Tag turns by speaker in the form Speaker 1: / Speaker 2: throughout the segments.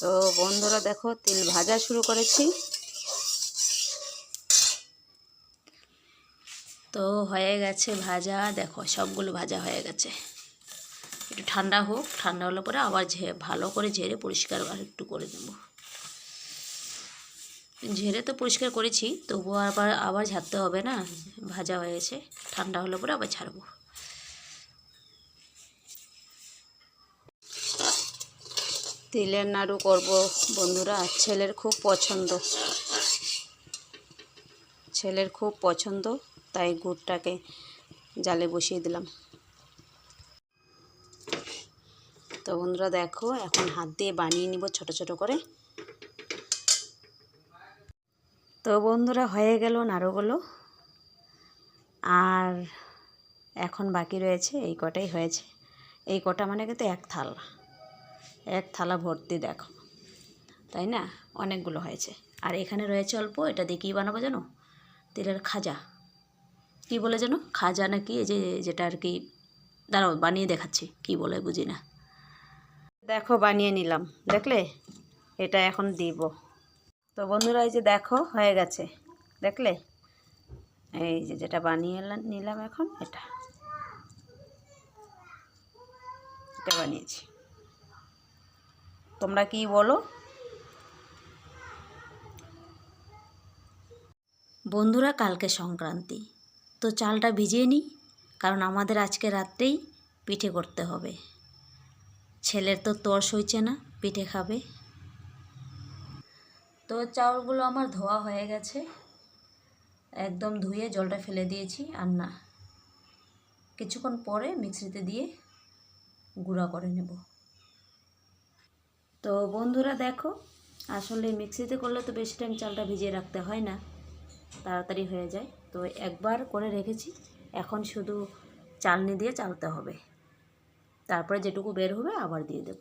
Speaker 1: তো বন্ধুরা দেখো তিল ভাজা শুরু করেছি। তো হয়ে গেছে ভাজা, দেখো সবগুলো ভাজা হয়ে গেছে। একটু ঠান্ডা হোক, ঠান্ডা হলে পরে আবার ভালো করে ঝেড়ে পরিষ্কার আর একটু করে দেব। ঝেড়ে তো পরিষ্কার করেছি, তবুও আবার ঝাড়তে হবে না, ভাজা হয়ে গেছে। ঠান্ডা হলে পরে আবার ছাড়বো। তিলের নাড়ু করব বন্ধুরা, ছেলের খুব পছন্দ, তাই গুড়টাকে জালে বসিয়ে দিলাম। তো বন্ধুরা দেখো এখন হাত দিয়ে বানিয়ে নিব ছোট ছোট করে। তো বন্ধুরা হয়ে গেল নাড়ুগুলো, আর এখন বাকি রয়েছে এই কটাই হয়েছে। এই কটা মানে কিন্তু এক থালা ভর্তি, দেখো তাই না, অনেকগুলো হয়েছে। আর এখানে রয়েছে অল্প, এটা দিয়ে কী বানাবো জানো? তিলের খাজা, কি বলে যেন, খাজা নাকি, এই যেটা আর কি, দাঁড়াও বানিয়ে দেখাচ্ছি, কি বলে বুঝি না। দেখো বানিয়ে নিলাম, দেখলে? এটা এখন দিব। তো বন্ধুরা এই যে দেখো হয়ে গেছে, দেখলে? এই যে যেটা বানিয়ে নিলাম এখন, এটা বানিয়েছি। তোমরা কি বলো? বন্ধুরা কালকে সংক্রান্তি, তো চালটা ভিজিয়ে নিই, কারণ আমাদের আজকে রাত্রেই পিঠে করতে হবে। ছেলের তো তর সইছে না, পিঠে খাবে। তো চাউলগুলো আমার ধোয়া হয়ে গেছে, একদম ধুয়ে জলটা ফেলে দিয়েছি। আর না, কিছুক্ষণ পরে মিক্সিতে দিয়ে গুঁড়া করে নেব। তো বন্ধুরা দেখো, আসলে মিক্সিতে করলে তো বেশি টাইম চালটা ভিজিয়ে রাখতে হয় না, তাড়াতাড়ি হয়ে যায়। তো একবার করে রেখেছি, এখন শুধু চালনি দিয়ে চালতে হবে, তারপরে যেটুকু বের হবে আবার দিয়ে দেব।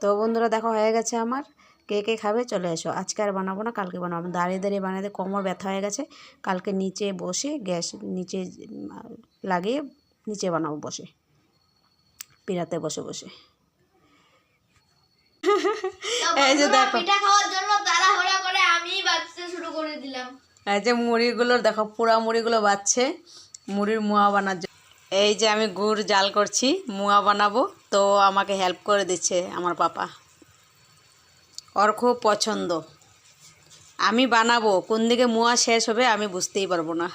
Speaker 1: তো বন্ধুরা দেখো হয়ে গেছে আমার। কে কে খাবে চলে এসো। আজকে আর বানাবো না, কালকে বানাবো। দাঁড়িয়ে দাঁড়িয়ে বানাতে কোমর ব্যথা হয়ে গেছে। কালকে নিচে বসে গ্যাস নিচে লাগিয়ে নিচে বানাবো, বসে পিড়াতে বসে বসে। এই যে দেখো
Speaker 2: পিঠা খাওয়ার জন্য তাড়াহুড়া করে আমি বাজতে শুরু করে দিলাম।
Speaker 1: এই যে মুড়িগুলোর দেখো, পোড়া মুড়িগুলো বাজছে মুড়ির মোয়া বানার জন্য। এই যে আমি গুড় জাল করছি, মোয়া বানাবো, তো আমাকে হেল্প করে দিচ্ছে আমার পাপা। ওর খুব পছন্দ। আমি বানাবো, কোন দিকে মোয়া শেষ হবে আমি বুঝতেই পারবো না।